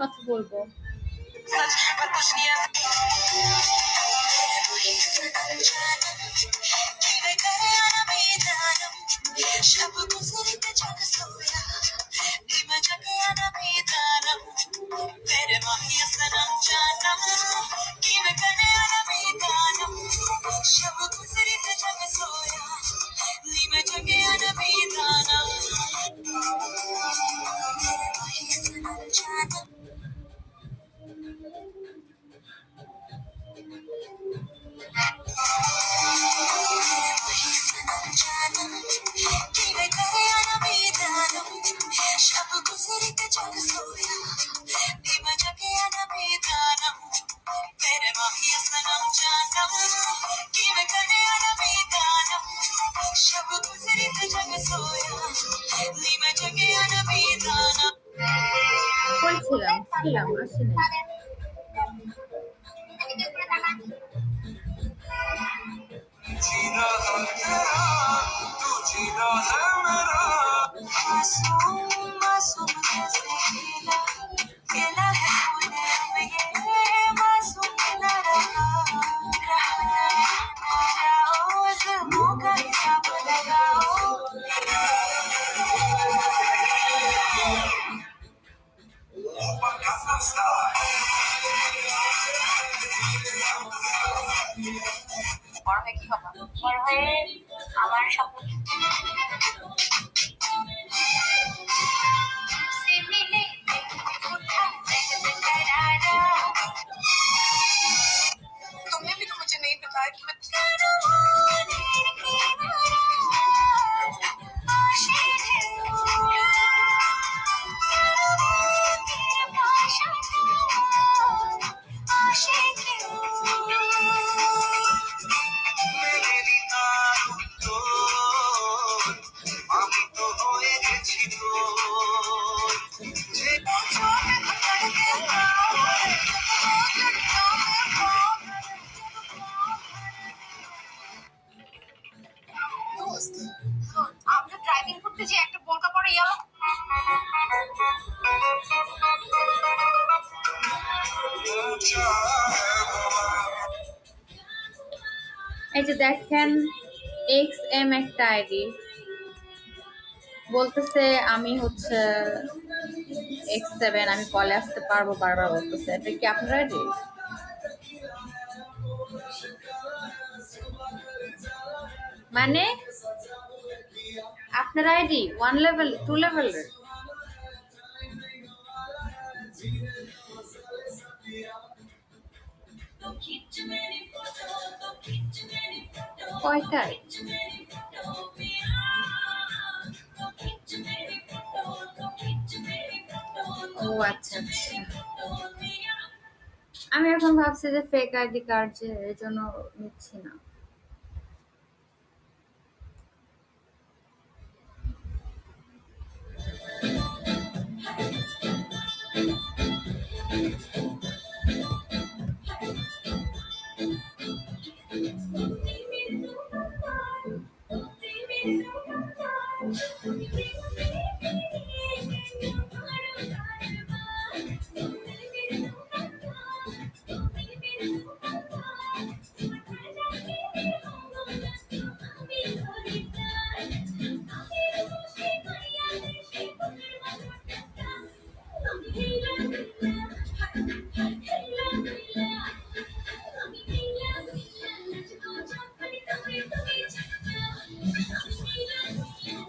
কথা বলবো। বলছিলাম ছিলাম আসেনি। আমার স্বপ্ন तुमने भी तो मुझे नहीं बताया कि मैं আমরা ড্রাইভিং করতে যে একটা বোরকা পরে ইয়ালো এই যে দেখেন XM একটা আইডি বলতেছে আমি হচ্ছে X7, আমি কলে আসতে পারবো বারবার বলতেছে। এটা কি আপনার আইডি? মানে আপনার আইডি 1 লেভেল 2 লেভেলের? কয়টায়? ও আচ্ছা আচ্ছা, আমি এখন ভাবছি যে ফেক আইডি কার্ড, যে এর জন্য নিচ্ছি না।